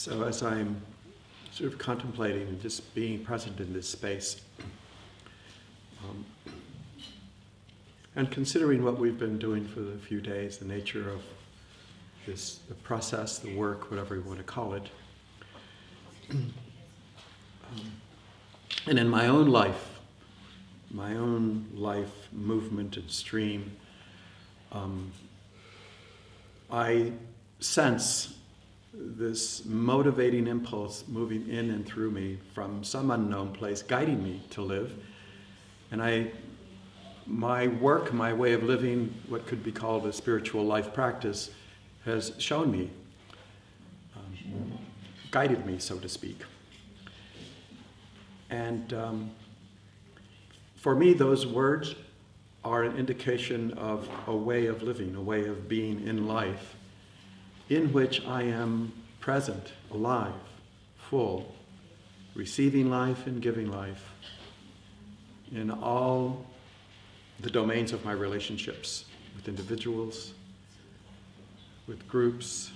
So as I'm sort of contemplating and just being present in this space, and considering what we've been doing for the few days, the nature of this, the process, the work, whatever you want to call it, and in my own life movement and stream, I sense this motivating impulse moving in and through me from some unknown place, guiding me to live. And my work, my way of living, what could be called a spiritual life practice, has shown me, guided me, so to speak. And for me, those words are an indication of a way of living, a way of being in life, in which I am present, alive, full, receiving life and giving life in all the domains of my relationships with individuals, with groups,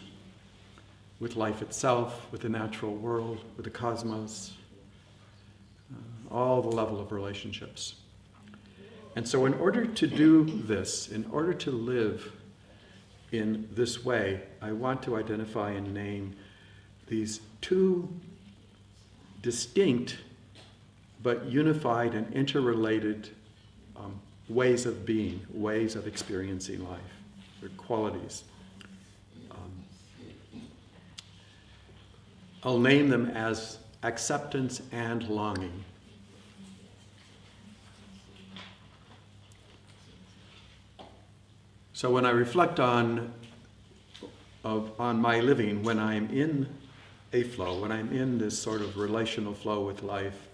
with life itself, with the natural world, with the cosmos, all the level of relationships. And so in order to do this, in order to live in this way, I want to identify and name these two distinct but unified and interrelated ways of being, ways of experiencing life, or qualities. I'll name them as acceptance and longing. So when I reflect on my living, when I'm in a flow, when I'm in this sort of relational flow with life,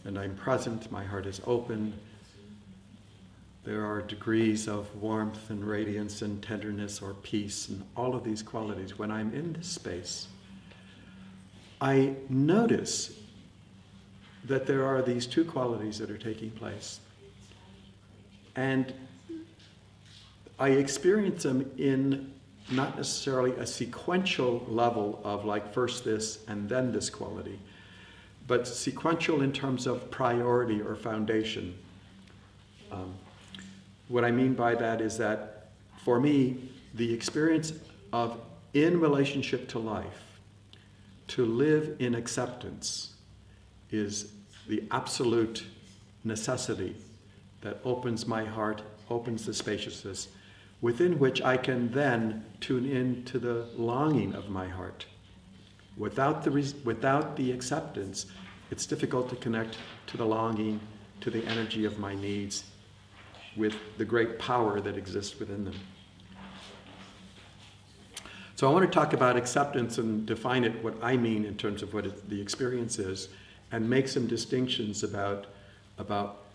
and I'm present, my heart is open, there are degrees of warmth and radiance and tenderness or peace and all of these qualities. When I'm in this space, I notice that there are these two qualities that are taking place. And I experience them in not necessarily a sequential level of like first this and then this quality, but sequential in terms of priority or foundation. What I mean by that is that for me, the experience of in relationship to life, to live in acceptance, is the absolute necessity that opens my heart, opens the spaciousness, within which I can then tune in to the longing of my heart. Without the acceptance, it's difficult to connect to the longing, to the energy of my needs, with the great power that exists within them. So I want to talk about acceptance and define it, what I mean in terms of what the experience is, and make some distinctions about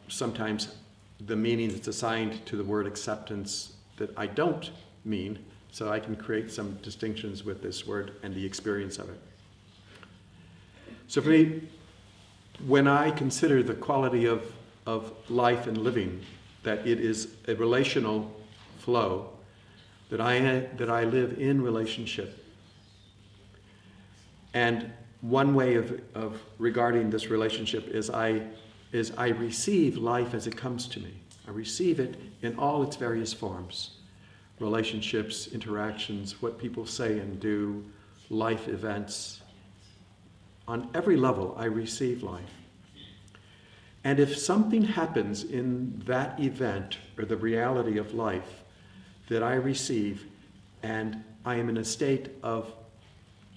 sometimes the meaning that's assigned to the word acceptance that I don't mean, so I can create some distinctions with this word and the experience of it. So for me, when I consider the quality of life and living, that it is a relational flow, that I live in relationship. And one way of regarding this relationship is I receive life as it comes to me. I receive it in all its various forms. Relationships, interactions, what people say and do, life events. On every level, I receive life. And if something happens in that event or the reality of life that I receive and I am in a state of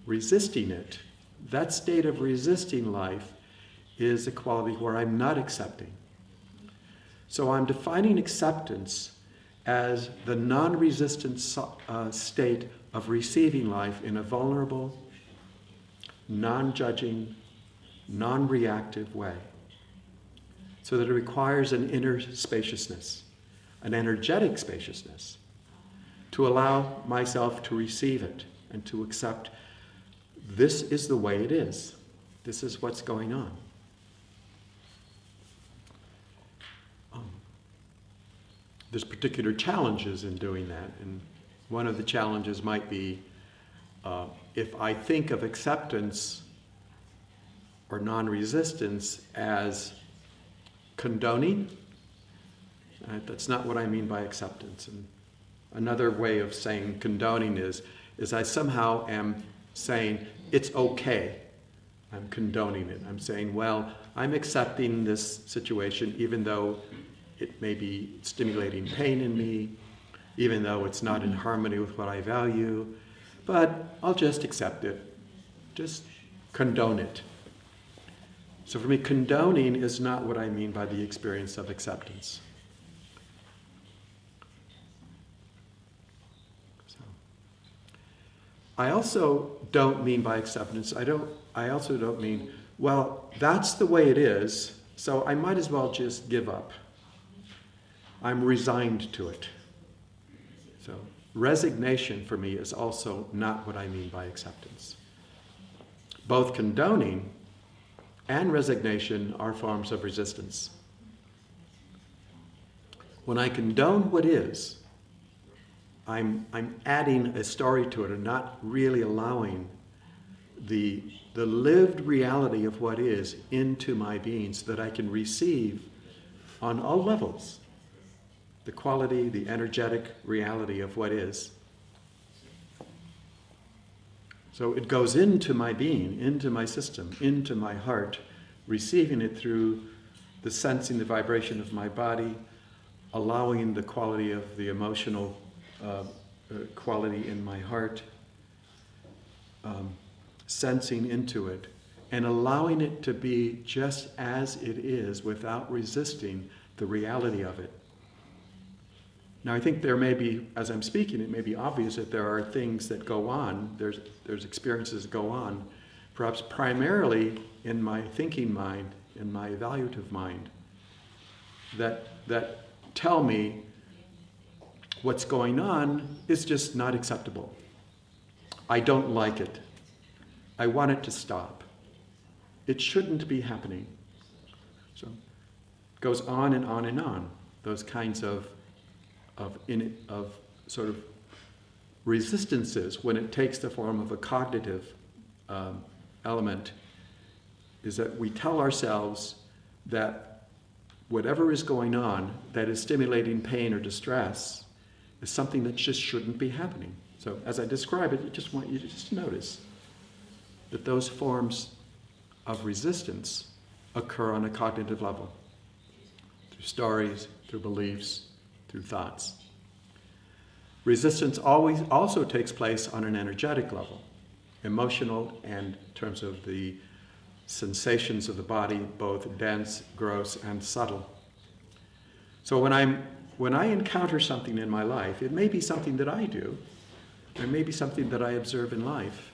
resisting it, that state of resisting life is a quality where I'm not accepting. So I'm defining acceptance as the non-resistant state of receiving life in a vulnerable, non-judging, non-reactive way. So that it requires an inner spaciousness, an energetic spaciousness, to allow myself to receive it and to accept this is the way it is. This is what's going on. There's particular challenges in doing that, and one of the challenges might be if I think of acceptance or non-resistance as condoning, that's not what I mean by acceptance. And another way of saying condoning is I somehow am saying it's okay. I'm condoning it. I'm saying, well, I'm accepting this situation even though it may be stimulating pain in me, even though it's not in harmony with what I value, but I'll just accept it. Just condone it. So for me, condoning is not what I mean by the experience of acceptance. So, I also don't mean by acceptance, I also don't mean, well, that's the way it is, so I might as well just give up. I'm resigned to it. So resignation for me is also not what I mean by acceptance. Both condoning and resignation are forms of resistance. When I condone what is, I'm adding a story to it and not really allowing the lived reality of what is into my being so that I can receive on all levels the quality, the energetic reality of what is. So it goes into my being, into my system, into my heart, receiving it through the sensing, the vibration of my body, allowing the quality of the emotional quality in my heart, sensing into it, and allowing it to be just as it is without resisting the reality of it. Now I think there may be, as I'm speaking, it may be obvious that there are things that go on, there's experiences that go on, perhaps primarily in my thinking mind, in my evaluative mind, that tell me what's going on is just not acceptable. I don't like it. I want it to stop. It shouldn't be happening. So it goes on and on and on. Those kinds of sort of resistances when it takes the form of a cognitive element is that we tell ourselves that whatever is going on that is stimulating pain or distress is something that just shouldn't be happening. So as I describe it, I just want you to just notice that those forms of resistance occur on a cognitive level, through stories, through beliefs, through thoughts. Resistance always also takes place on an energetic level, emotional and in terms of the sensations of the body, both dense, gross, and subtle. So when I encounter something in my life, it may be something that I do, it may be something that I observe in life,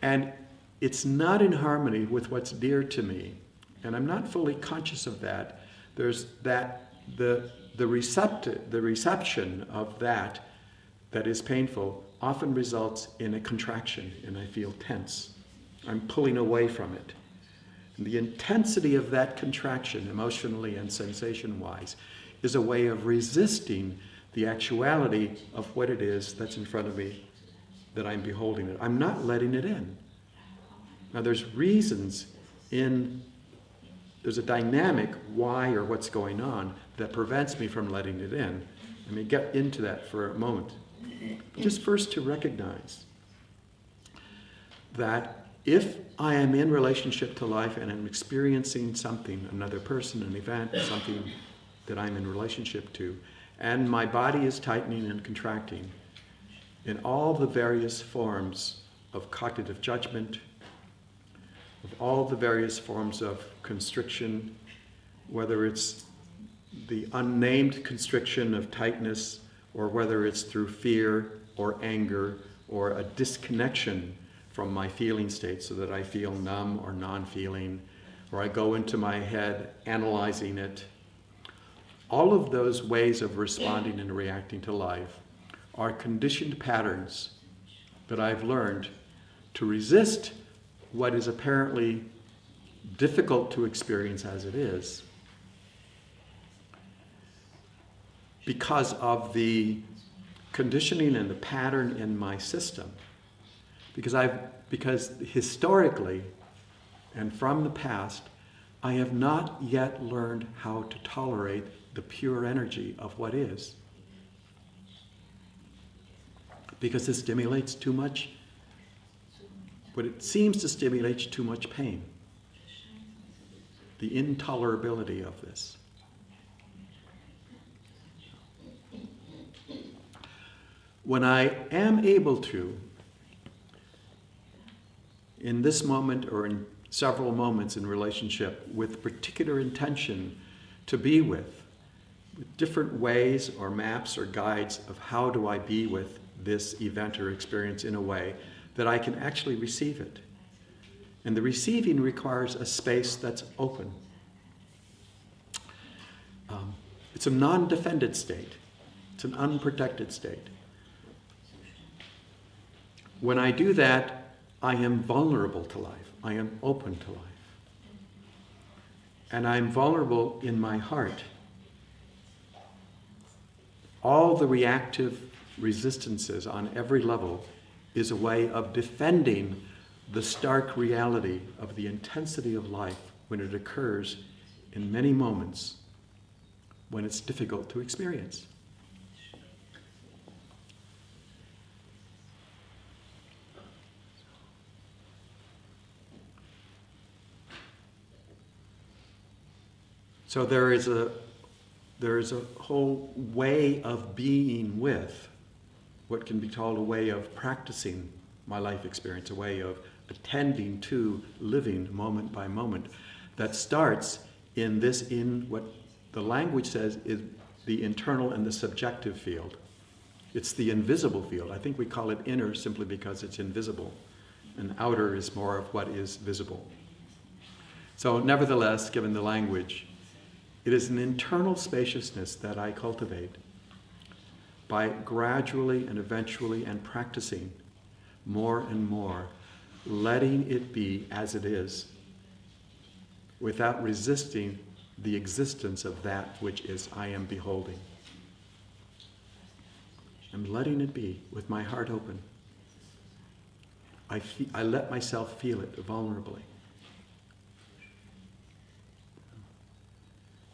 and it's not in harmony with what's dear to me, and I'm not fully conscious of that. There's that the reception of that is painful often results in a contraction, and I feel tense. I'm pulling away from it. And the intensity of that contraction, emotionally and sensation-wise, is a way of resisting the actuality of what it is that's in front of me, that I'm beholding it. I'm not letting it in. Now there's reasons there's a dynamic why or what's going on that prevents me from letting it in. Let me get into that for a moment. Just first to recognize that if I am in relationship to life and I'm experiencing something, another person, an event, something that I'm in relationship to, and my body is tightening and contracting in all the various forms of cognitive judgment, of all the various forms of constriction, whether it's the unnamed constriction of tightness, or whether it's through fear or anger or a disconnection from my feeling state so that I feel numb or non-feeling, or I go into my head analyzing it. All of those ways of responding and reacting to life are conditioned patterns that I've learned to resist what is apparently difficult to experience as it is, because of the conditioning and the pattern in my system. Because historically and from the past, I have not yet learned how to tolerate the pure energy of what is. Because it stimulates too much, but it seems to stimulate too much pain. The intolerability of this. When I am able to, in this moment or in several moments in relationship, with particular intention to be with different ways or maps or guides of how do I be with this event or experience in a way that I can actually receive it. And the receiving requires a space that's open. It's a non-defended state. It's an unprotected state. When I do that, I am vulnerable to life. I am open to life. And I'm vulnerable in my heart. All the reactive resistances on every level is a way of defending the stark reality of the intensity of life when it occurs in many moments when it's difficult to experience. So there is a whole way of being with what can be called a way of practicing my life experience, a way of attending to living moment by moment that starts in what the language says is the internal and the subjective field. It's the invisible field. I think we call it inner simply because it's invisible, and outer is more of what is visible. So nevertheless, given the language, it is an internal spaciousness that I cultivate by gradually and eventually and practicing more and more, letting it be as it is, without resisting the existence of that which is I am beholding. I'm letting it be with my heart open. I let myself feel it vulnerably.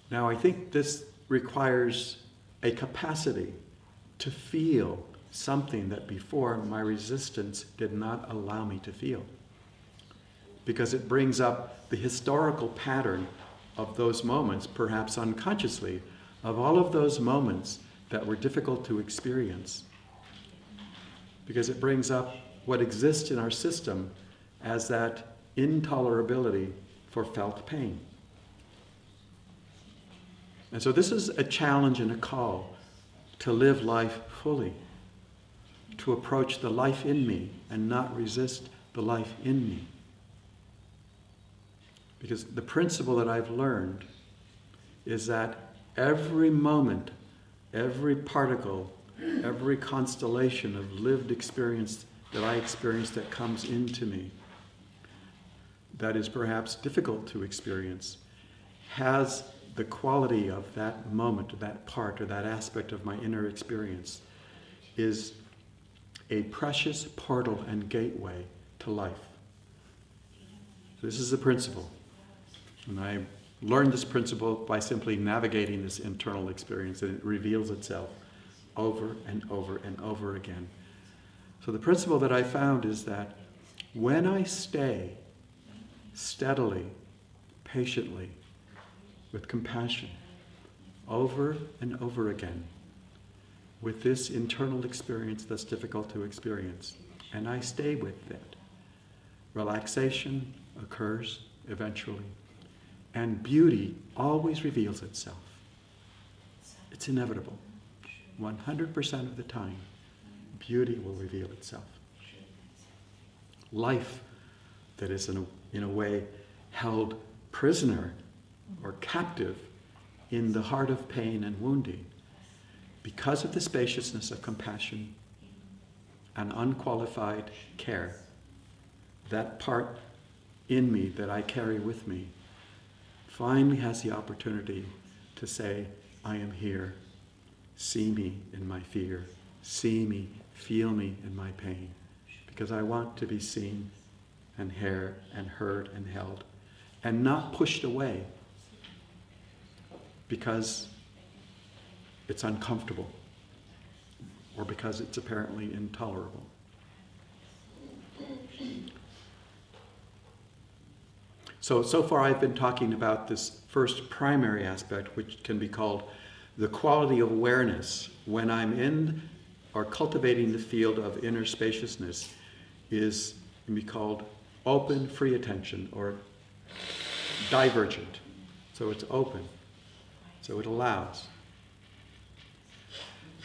Now, I think this requires a capacity to feel something that before my resistance did not allow me to feel. Because it brings up the historical pattern of those moments, perhaps unconsciously, of all of those moments that were difficult to experience. Because it brings up what exists in our system as that intolerability for felt pain. And so this is a challenge and a call to live life fully, to approach the life in me and not resist the life in me. Because the principle that I've learned is that every moment, every particle, every constellation of lived experience that I experience that comes into me, that is perhaps difficult to experience, has the quality of that moment, or that part, or that aspect of my inner experience, is a precious portal and gateway to life. This is the principle. And I learned this principle by simply navigating this internal experience, and it reveals itself over and over and over again. So the principle that I found is that when I stay steadily, patiently, with compassion, over and over again, with this internal experience that's difficult to experience, and I stay with it, relaxation occurs eventually, and beauty always reveals itself. It's inevitable. 100% of the time, beauty will reveal itself. Life that is in a way held prisoner or captive in the heart of pain and wounding, because of the spaciousness of compassion and unqualified care, that part in me that I carry with me finally has the opportunity to say, I am here, see me in my fear, see me, feel me in my pain. Because I want to be seen and heard and held, and not pushed away because it's uncomfortable or because it's apparently intolerable. So far I've been talking about this first primary aspect, which can be called the quality of awareness when I'm in or cultivating the field of inner spaciousness can be called open, free attention, or divergent. So it's open, so it allows.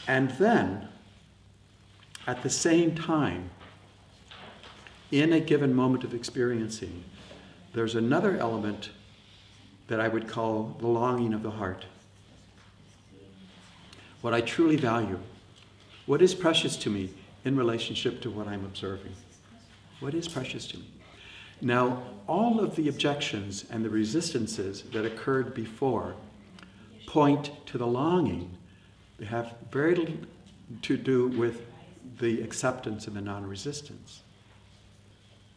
And then, at the same time, in a given moment of experiencing, there's another element that I would call the longing of the heart. What I truly value. What is precious to me in relationship to what I'm observing? What is precious to me? Now, all of the objections and the resistances that occurred before point to the longing. They have very little to do with the acceptance and the non-resistance.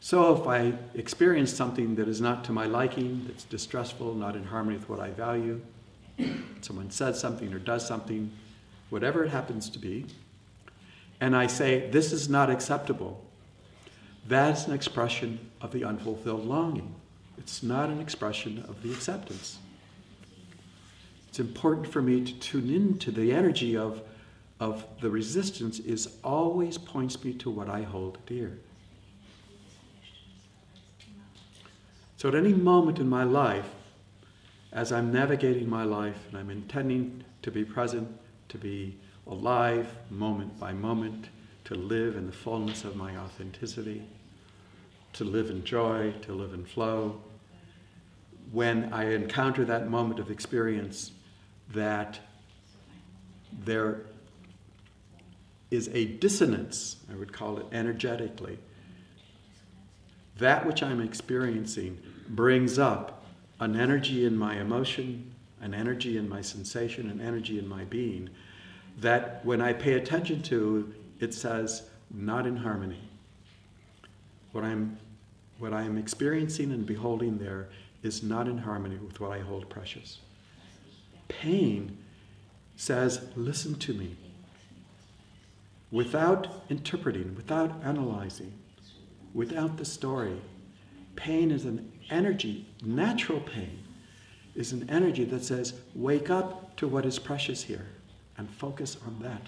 So if I experience something that is not to my liking, that's distressful, not in harmony with what I value, someone says something or does something, whatever it happens to be, and I say, this is not acceptable, that's an expression of the unfulfilled longing. It's not an expression of the acceptance. It's important for me to tune into the energy of the resistance is always points me to what I hold dear. So at any moment in my life, as I'm navigating my life and I'm intending to be present, to be alive moment by moment, to live in the fullness of my authenticity, to live in joy, to live in flow, when I encounter that moment of experience that there is a dissonance, I would call it energetically, that which I'm experiencing brings up an energy in my emotion, an energy in my sensation, an energy in my being, that when I pay attention to, it says, not in harmony. What I'm experiencing and beholding there is not in harmony with what I hold precious. Pain says, listen to me. Without interpreting, without analyzing, without the story. Pain is an energy, natural pain is an energy that says, wake up to what is precious here and focus on that.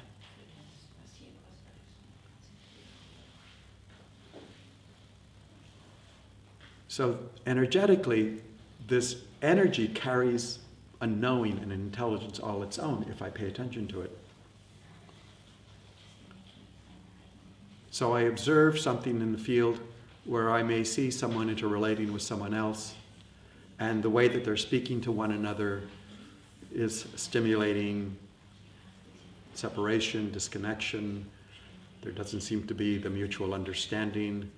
So energetically, this energy carries a knowing and an intelligence all its own if I pay attention to it. So I observe something in the field where I may see someone interrelating with someone else, and the way that they're speaking to one another is stimulating separation, disconnection. There doesn't seem to be the mutual understanding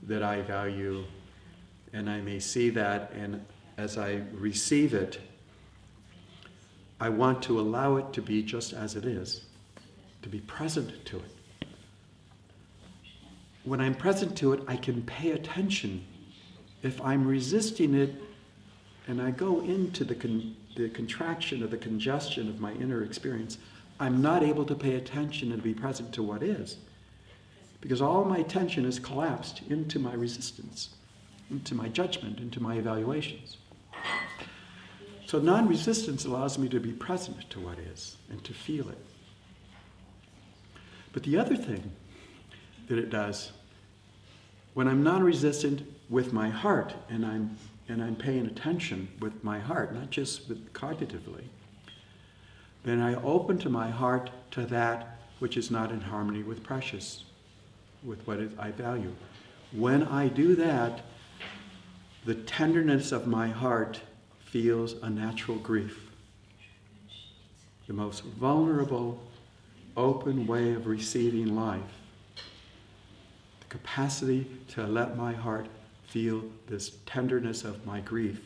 that I value, and I may see that, and as I receive it, I want to allow it to be just as it is, to be present to it. When I'm present to it, I can pay attention. If I'm resisting it, and I go into the contraction or the congestion of my inner experience, I'm not able to pay attention and be present to what is. Because all my attention is collapsed into my resistance, into my judgment, into my evaluations. So non-resistance allows me to be present to what is and to feel it. But the other thing that it does, when I'm non-resistant with my heart and I'm paying attention with my heart, not just cognitively, then I open to my heart to that which is not in harmony with precious, with what I value. When I do that, the tenderness of my heart feels a natural grief. The most vulnerable, open way of receiving life. The capacity to let my heart feel this tenderness of my grief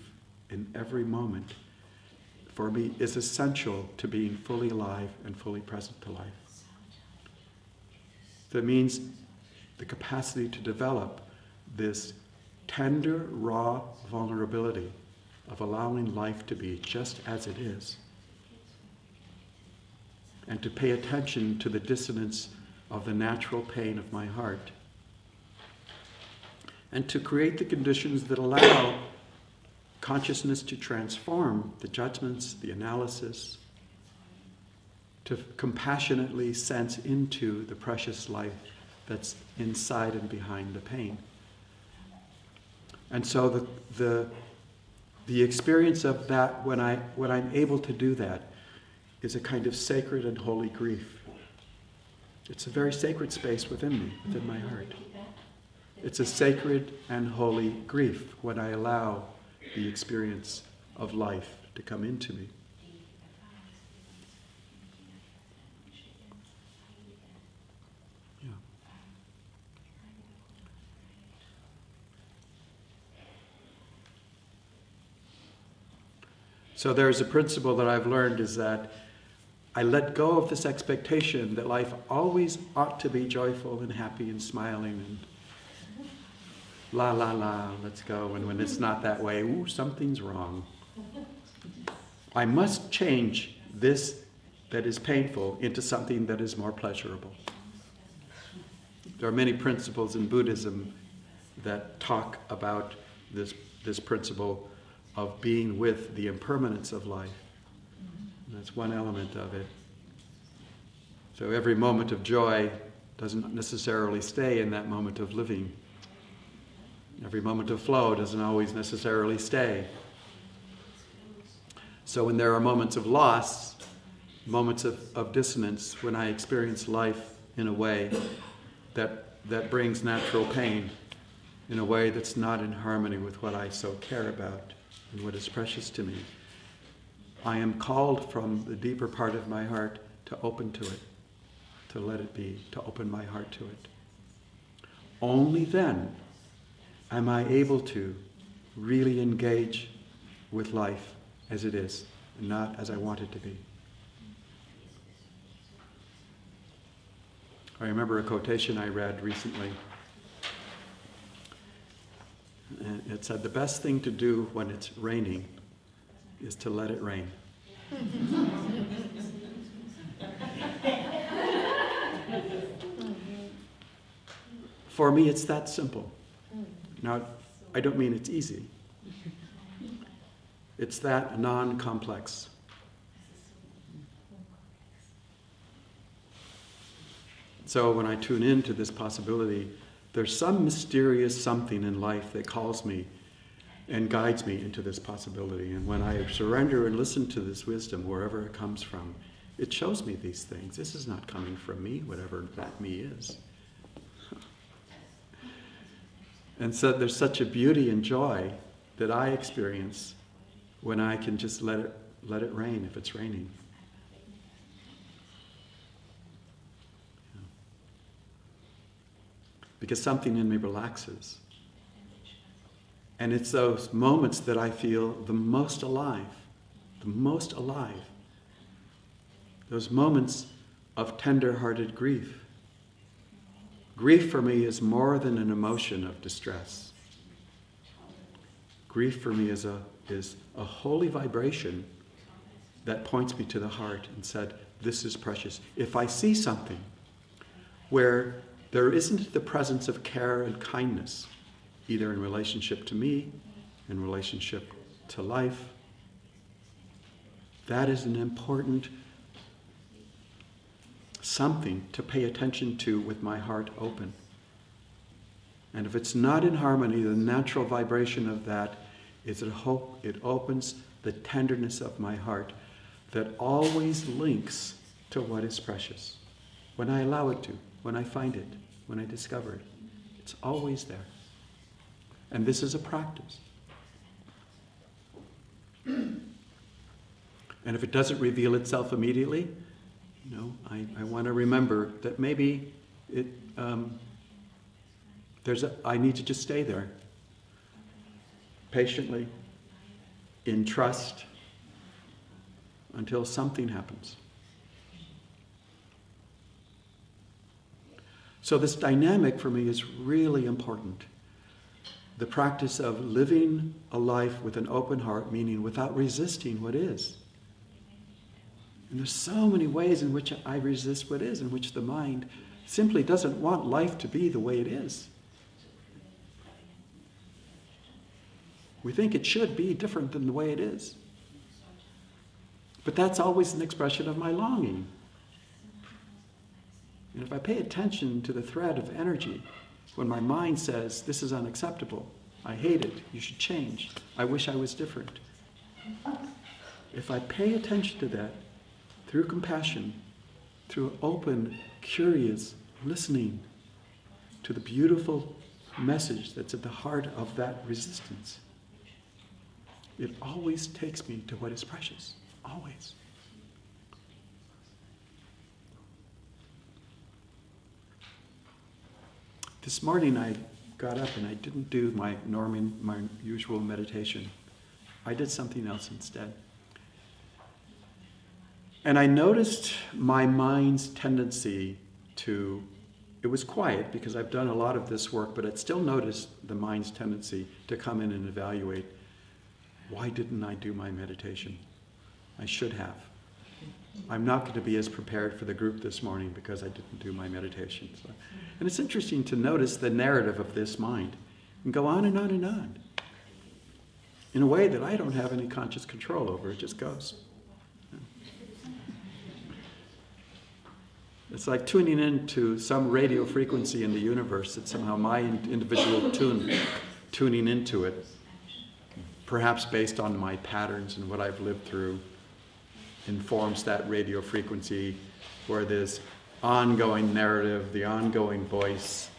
in every moment, for me, is essential to being fully alive and fully present to life. That means the capacity to develop this tender, raw vulnerability of allowing life to be just as it is, and to pay attention to the dissonance of the natural pain of my heart, and to create the conditions that allow consciousness to transform the judgments, the analysis, to compassionately sense into the precious life that's inside and behind the pain. And so the experience of that, when I'm able to do that, is a kind of sacred and holy grief. It's a very sacred space within me, within my heart. It's a sacred and holy grief when I allow the experience of life to come into me. Yeah. So there's a principle that I've learned, is that I let go of this expectation that life always ought to be joyful and happy and smiling and la la la, let's go. And when it's not that way, ooh, something's wrong. I must change this that is painful into something that is more pleasurable. There are many principles in Buddhism that talk about this principle of being with the impermanence of life. That's one element of it. So every moment of joy doesn't necessarily stay in that moment of living. Every moment of flow doesn't always necessarily stay. So when there are moments of loss, moments of dissonance, when I experience life in a way that brings natural pain, in a way that's not in harmony with what I so care about and what is precious to me, I am called from the deeper part of my heart to open to it, to let it be, to open my heart to it. Only then am I able to really engage with life as it is, and not as I want it to be. I remember a quotation I read recently. And it said, "The best thing to do when it's raining is to let it rain." For me, it's that simple. Now, I don't mean it's easy. It's that non-complex. So when I tune into this possibility, there's some mysterious something in life that calls me and guides me into this possibility. And when I surrender and listen to this wisdom, wherever it comes from, it shows me these things. This is not coming from me, whatever that me is. And so there's such a beauty and joy that I experience when I can just let it rain if it's raining. Because something in me relaxes. And it's those moments that I feel the most alive. The most alive. Those moments of tender-hearted grief. Grief for me is more than an emotion of distress. Grief for me is a holy vibration that points me to the heart and said, this is precious. If I see something where there isn't the presence of care and kindness, either in relationship to me, in relationship to life, that is an important something to pay attention to with my heart open. And if it's not in harmony, the natural vibration of that is that it opens the tenderness of my heart that always links to what is precious. When I allow it to, when I find it, when I discover it, it's always there. And this is a practice. And if it doesn't reveal itself immediately, I want to remember that maybe I need to just stay there, patiently, in trust, until something happens. So this dynamic for me is really important. The practice of living a life with an open heart, meaning without resisting what is. And there's so many ways in which I resist what is, in which the mind simply doesn't want life to be the way it is. We think it should be different than the way it is. But that's always an expression of my longing. And if I pay attention to the thread of energy, when my mind says, this is unacceptable, I hate it, you should change, I wish I was different. If I pay attention to that, through compassion, through open, curious listening to the beautiful message that's at the heart of that resistance, it always takes me to what is precious, always. This morning I got up and I didn't do my usual meditation. I did something else instead. And I noticed my mind's tendency to, it was quiet because I've done a lot of this work, but I'd still noticed the mind's tendency to come in and evaluate, why didn't I do my meditation? I should have. I'm not going to be as prepared for the group this morning because I didn't do my meditation. So, and it's interesting to notice the narrative of this mind and go on and on and on in a way that I don't have any conscious control over. It just goes. It's like tuning into some radio frequency in the universe that somehow my individual tuning into it, perhaps based on my patterns and what I've lived through, informs that radio frequency where this ongoing narrative, the ongoing voice,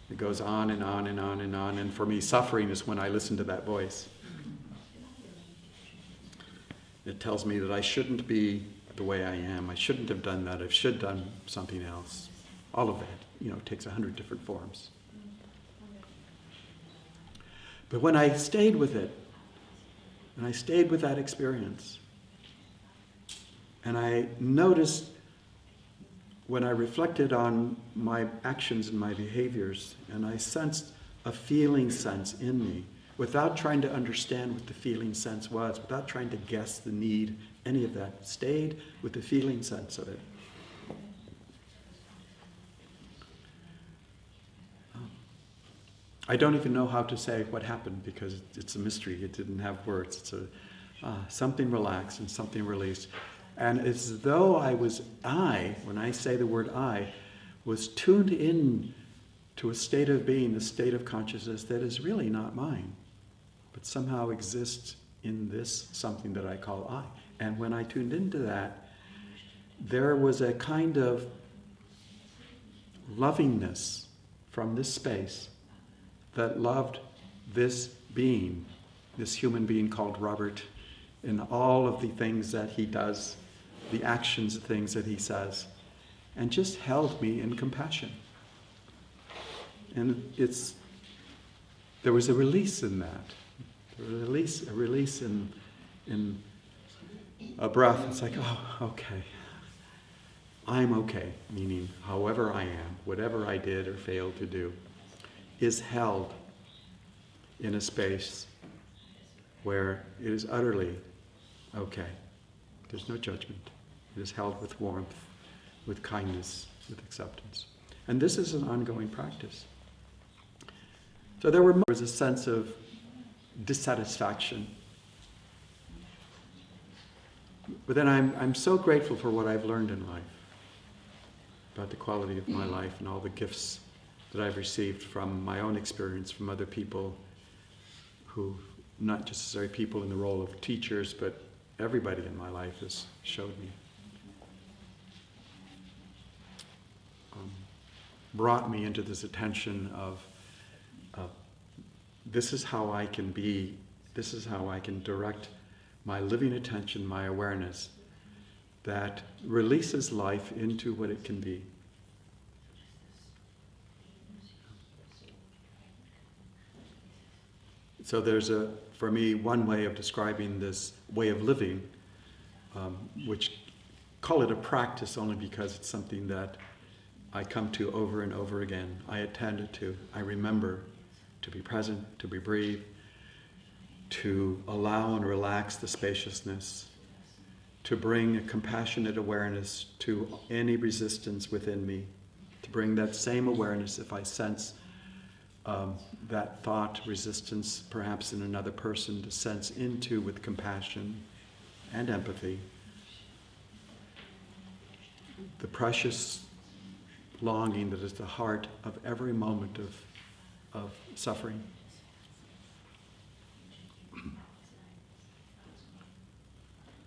it goes on and on and on and on. And for me, suffering is when I listen to that voice. It tells me that I shouldn't be the way I am. I shouldn't have done that. I should have done something else. All of that, takes 100 different forms. But when I stayed with it, and I stayed with that experience, and I noticed when I reflected on my actions and my behaviors, and I sensed a feeling sense in me, without trying to understand what the feeling sense was, without trying to guess the need, any of that, stayed with the feeling sense of it. I don't even know how to say what happened because it's a mystery. It didn't have words. It's something relaxed and something released. And it's as though when I say the word I, was tuned in to a state of being, a state of consciousness that is really not mine, but somehow exists in this something that I call I. And when I tuned into that, there was a kind of lovingness from this space that loved this being, this human being called Robert, in all of the things that he does, the actions, the things that he says, and just held me in compassion. And there was a release in that, a release in a breath. It's like, oh, okay. I'm okay, meaning however I am, whatever I did or failed to do, is held in a space where it is utterly okay. There's no judgment. It is held with warmth, with kindness, with acceptance. And this is an ongoing practice. So there was a sense of dissatisfaction. But then I'm so grateful for what I've learned in life, about the quality of my life and all the gifts that I've received from my own experience, from other people who, not necessarily people in the role of teachers, but everybody in my life has showed me. Brought me into this attention of this is how I can be, this is how I can direct my living attention, my awareness, that releases life into what it can be. So there's for me, one way of describing this way of living, which call it a practice only because it's something that I come to over and over again. I attend to, I remember to be present, to be brief, to allow and relax the spaciousness, to bring a compassionate awareness to any resistance within me, to bring that same awareness if I sense that thought resistance perhaps in another person, to sense into with compassion and empathy the precious longing that is the heart of every moment of suffering.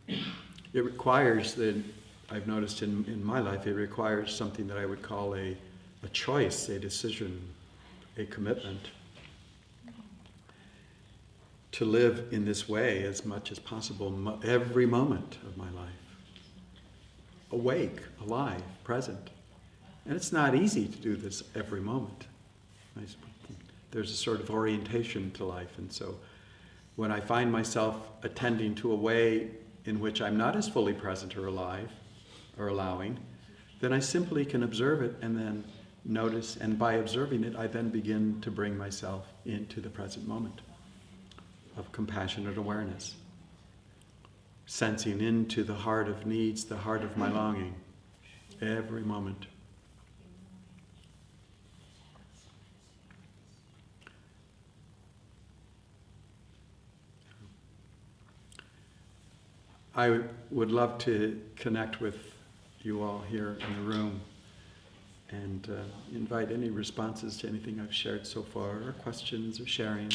It requires that, I've noticed in my life, it requires something that I would call a choice, a decision, a commitment to live in this way as much as possible every moment of my life. Awake, alive, present. And it's not easy to do this every moment. There's a sort of orientation to life, and so when I find myself attending to a way in which I'm not as fully present or alive or allowing, then I simply can observe it and then notice, and by observing it, I then begin to bring myself into the present moment of compassionate awareness, sensing into the heart of needs, the heart of my longing, every moment. I would love to connect with you all here in the room and invite any responses to anything I've shared so far, or questions or sharing.